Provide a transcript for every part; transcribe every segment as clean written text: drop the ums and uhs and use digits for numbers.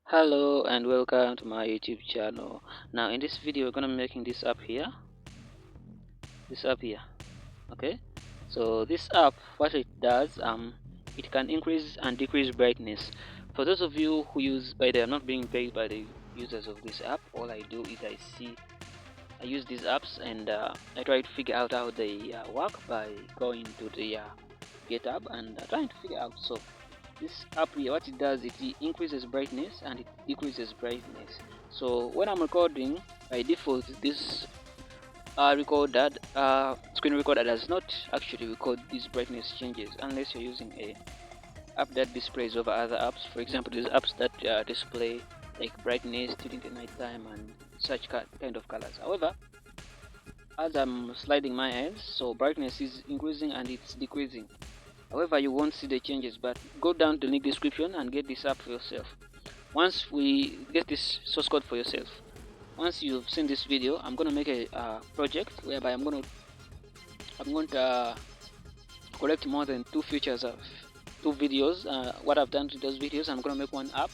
Hello and welcome to my YouTube channel. Now in this video we're gonna be making this app here. Okay, so this app, what it does, it can increase and decrease brightness. For those of you who use, by the I'm not being paid by the users of this app. All I do is I use these apps and I try to figure out how they work by going to the GitHub and trying to figure out. So this app here, what it does, it increases brightness and it decreases brightness. So when I'm recording, by default this screen recorder does not actually record these brightness changes unless you're using a app that displays over other apps. For example, there's apps that display like brightness during the night time and such kind of colors. However, as I'm sliding my hands, so brightness is increasing and it's decreasing. However, you won't see the changes, but go down to the link description and get this app for yourself. Once we get this source code for yourself, once you've seen this video, I'm going to make a project whereby I'm going to collect more than 2 features of 2 videos. What I've done to those videos, I'm going to make one app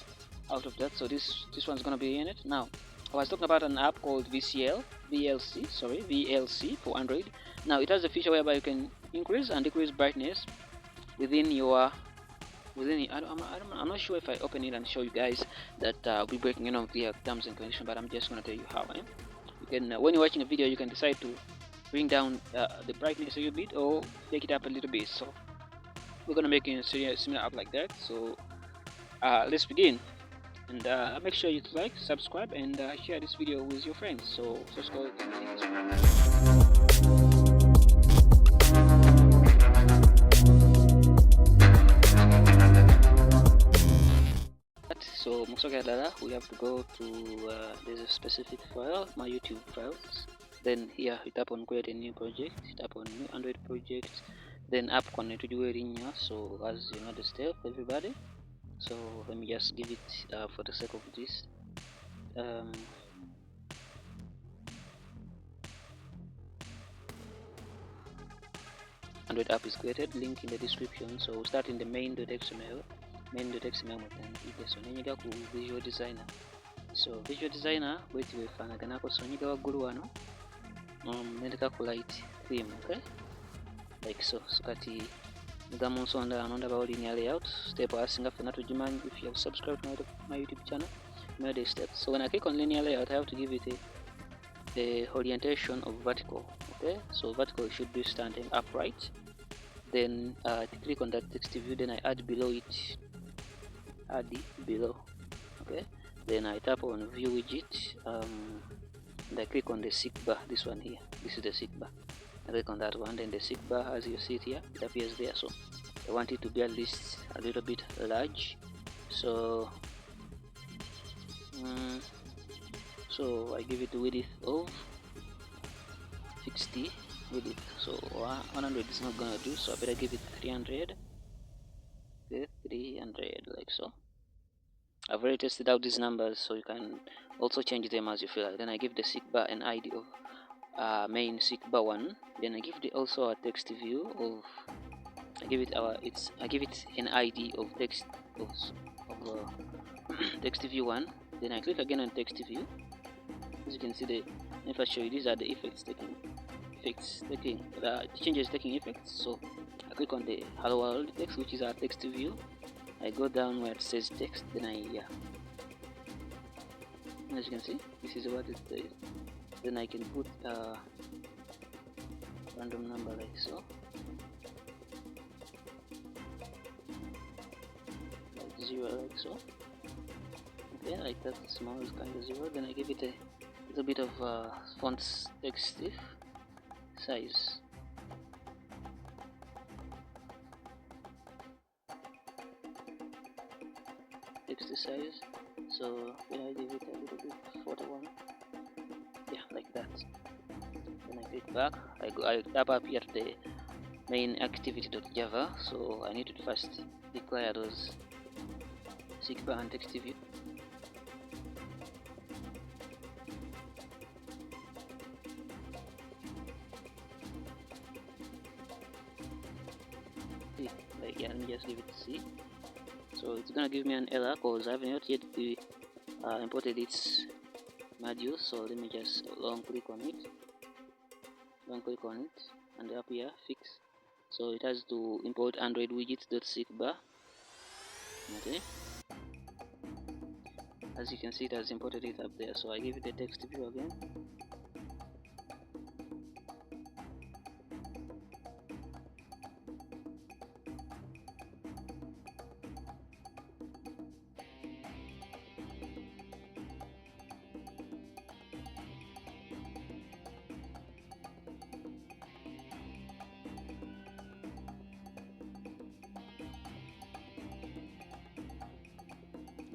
out of that. So this one's going to be in it. Now, I was talking about an app called VLC for Android. Now it has a feature whereby you can increase and decrease brightness within I'm not sure if I open it and show you guys that I'll be breaking any of the terms and conditions, but I'm just going to tell you how. You can when you're watching a video, you can decide to bring down the brightness a little bit or take it up a little bit. So we're going to make a similar app like that. So let's begin, and make sure you like, subscribe, and share this video with your friends. So let's go. So we have to go to there's a specific file, my YouTube files. Then here we tap on create a new project, tap on new Android project, then app connect to erinnya. So as you know the step, everybody. So let me just give it for the sake of this. Android app is created, link in the description. So we'll start in the main.xml sonenyiga ku visual designer. So visual designer bweti wefanaganako, sonyiga waggulu wano nendeka ku light theme, okay, like so. So kati nga mu nsonda wano ndabawo linear layout step asinga fena tugimanyi. If you have subscribed to my YouTube channel, you know the steps. So when I click on linear layout, I have to give it the orientation of vertical, okay. So vertical should be standing upright. Then to click on that text view, then I add below it, okay. Then I tap on view widget, and I click on the seek bar, this one here. This is the seek bar. I click on that one, then the seek bar, as you see it here, it appears there. So I want it to be at least a little bit large. So so I give it a width of 60 width. So 100 is not gonna do, so I better give it 300. Okay, 300, like so. I've already tested out these numbers, so you can also change them as you feel like. Then I give the seek bar an ID of main seek bar 1. Then I give also a text view of I give it an ID of text of text view 1. Then I click again on text view. As you can see, if I show you, these are the changes taking effect. So I click on the hello world text, which is our text view. I go down where it says text, then as you can see, this is what it says. Then I can put a random number like so, like 0, like so. Okay, like that, small is kind of 0. Then I give it a little bit of font text size. Text size. So then I give it a little bit 41. Yeah, like that. Then I click back. I tap up here to the main activity.java. So I need to first declare those seek bar and text view. Like, yeah, let me just give it C. so it's gonna give me an error because I haven't yet imported its module. So let me just long click on it, and up here fix. So it has to import Android widgets.seekbar. Okay, as you can see, it has imported it up there. So I give it a text view again.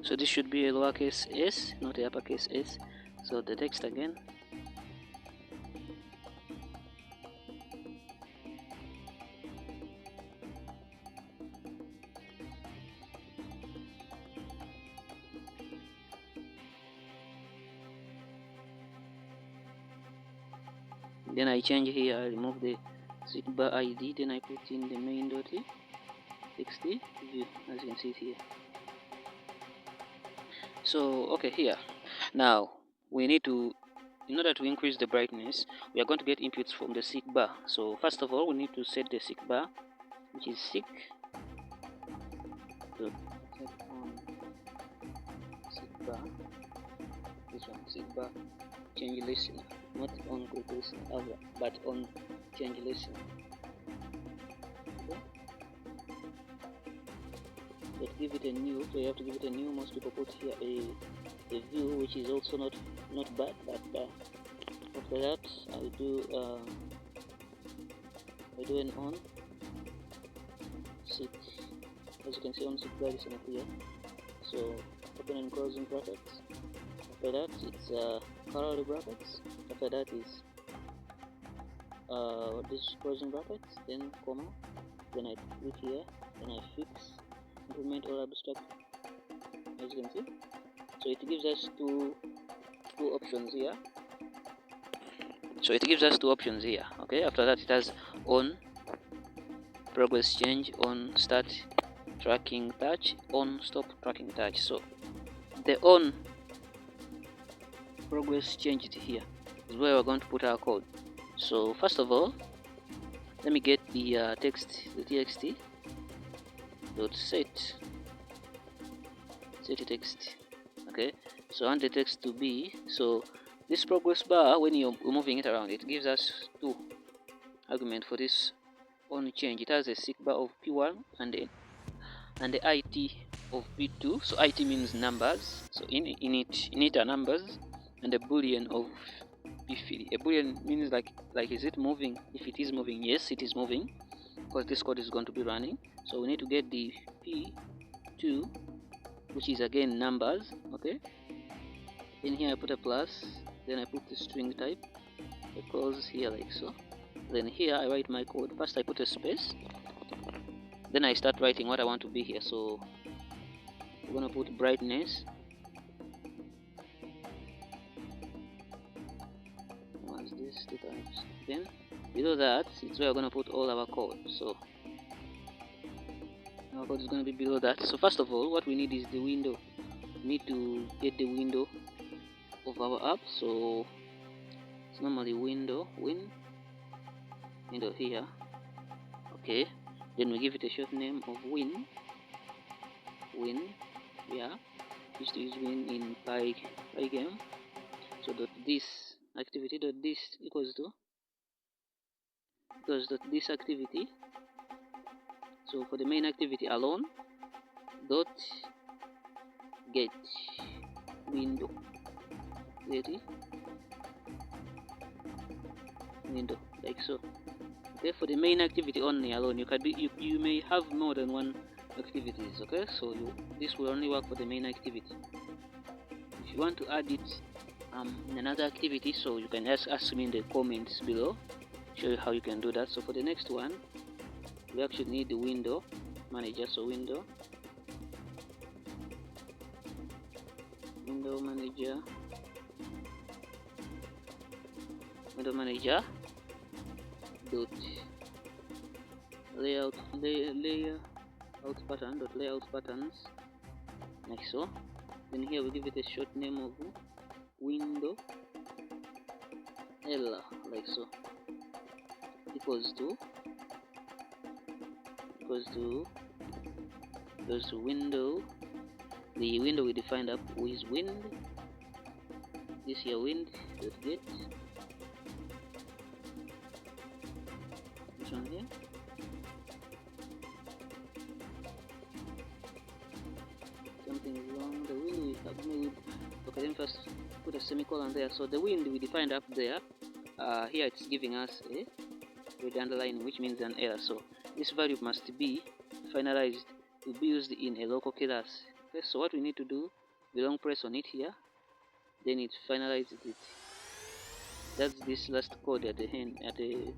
So this should be a lowercase s, not a uppercase s. So the text again. Then I change here, I remove the seekbar ID, then I put in the main.txt view, as you can see it here. So okay, here now we need to, in order to increase the brightness, we are going to get inputs from the seekbar. So first of all, we need to set the seekbar, which is seek dot set on seekbar. This one, seekbar change listener, not on quick listener, but on change listener. Okay. Let's give it a new. So you have to give it a new. Most people put here a view, which is also not bad, but after that I do an on seek. As you can see, on seekbar is not here. So open and closing brackets. After that it's curly brackets. After that is this closing brackets, then comma, then I click here, then I fix implement or abstract, as you can see. So it gives us two options here. Okay, after that it has on progress change, on start tracking touch, on stop tracking touch. So the on progress changed here is where we're going to put our code. So first of all, let me get the txt dot set text. Okay, so I want the text to be, so this progress bar, when you're moving it around, it gives us two arguments for this on change. It has a seekbar of p1 and the it of p2. So it means numbers, so in it are numbers, and a boolean of p3. A boolean means like is it moving? If it is moving, yes, it is moving, because this code is going to be running. So we need to get the p2, which is again numbers. Okay, in here I put a plus, then I put the string type, I close here like so. Then here I write my code. First I put a space, then I start writing what I want to be here. So we're gonna put brightness, what's this, 2 times. Then below that it's where we're gonna put all our code. So our code is gonna be below that. So first of all, what we need is the window. We need to get the window of our app. So it's normally window here. Okay, then we give it a short name of win. Yeah, used to use win in Pygame. So this activity this equals to this activity. So for the main activity alone, dot get window, like so. Okay, for the main activity only alone, you may have more than one activities. Okay, so this will only work for the main activity. If you want to add it in another activity, so you can just ask me in the comments below, show you how you can do that. So for the next one, we actually need the window manager. So window manager dot layout patterns. like so. Then here we give it a short name of window L, like so, equals to window. The window we defined up is wind. This here wind dot get this one here. Something is wrong. The wind we have made. Okay, then first put a semicolon there. So the wind we defined up there. Here it's giving us a red underline, which means an error. So this value must be finalized to be used in a local class. Okay, so what we need to do, we long press on it here, then it finalizes it. That's this last code at the end, at the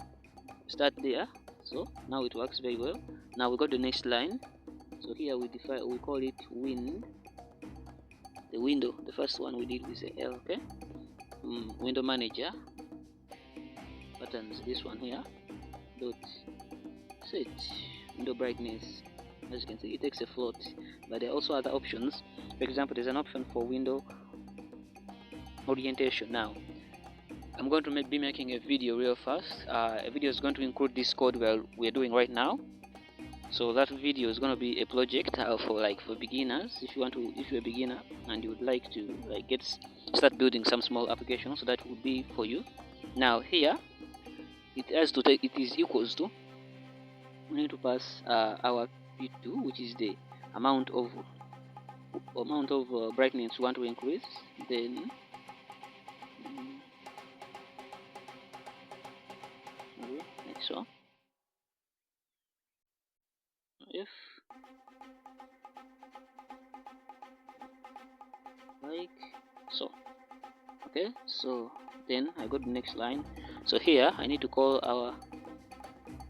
start there. So now it works very well. Now we got the next line. So here we call it wind. The window, the first one we did with a L, okay? Window manager buttons, this one here, dot set window brightness. As you can see, it takes a float, but there are also other options. For example, there's an option for window orientation. Now I'm going to be making a video real fast. A video is going to include this code we're doing right now. So that video is going to be a project for beginners. If you're a beginner and you would like to start building some small applications, so that would be for you. Now here it is equals to, we need to pass our P2, which is the amount of brightness we want to increase. Then like so. If like so, okay, so then I got the next line. So here I need to call our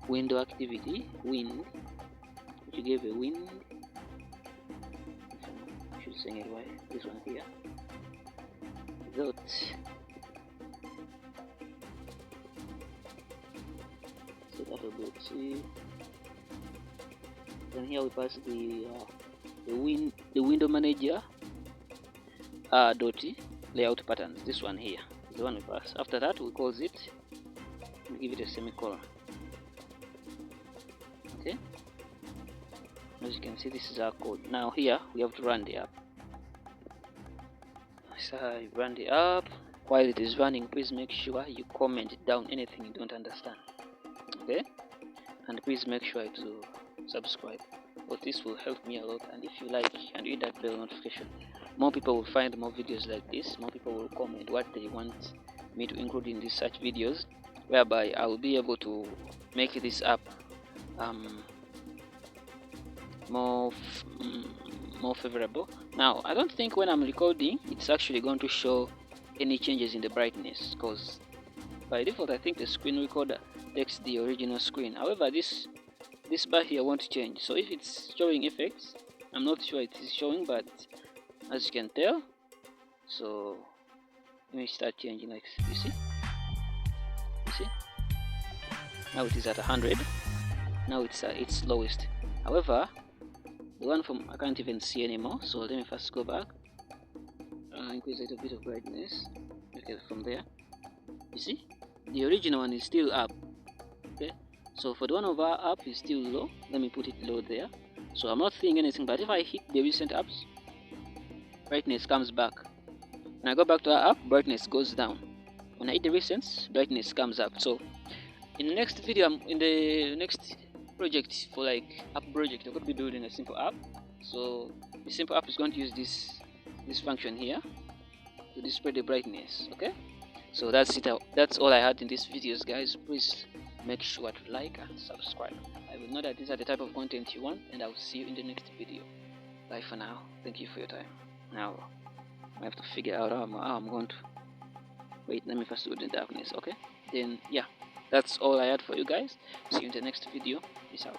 window activity wind, which you gave a wind. I should say it right. This one here. Dot set alphabet. Then here we pass the window manager dot layout patterns. This one here is the one we pass. After that we close it and give it a semicolon. Okay, as you can see, this is our code. Now here we have to run the app. So I run the app. While it is running, please make sure you comment down anything you don't understand. Okay, and please make sure to subscribe, but this will help me a lot. And if you like and hit that bell notification, more people will find more videos like this. More people will comment what they want me to include in these such videos, whereby I will be able to make this app more favorable. Now I don't think when I'm recording it's actually going to show any changes in the brightness, because by default I think the screen recorder takes the original screen. However, this bar here won't change. So if it's showing effects, I'm not sure it is showing, but as you can tell, so let me start changing. Like you see now it is at 100. Now it's its lowest. However, the one from I can't even see anymore. So let me first go back, increase a little bit of brightness. Okay, from there you see the original one is still up. Okay, so for the one over up is still low. Let me put it low there. So I'm not seeing anything, but if I hit the recent apps, brightness comes back. When I go back to our app, brightness goes down. When I hit the recents, brightness comes up. So in the next video, in the next project for app project, I'm going to be building a simple app. So the simple app is going to use this function here to display the brightness. Okay, so that's it. That's all I had in these videos, guys. Please make sure to like and subscribe. I will know that these are the type of content you want, and I will see you in the next video. Bye for now. Thank you for your time. Now I have to figure out how I'm going to wait. Let me first do the darkness. Okay, then yeah, that's all I had for you guys. See you in the next video. Peace out.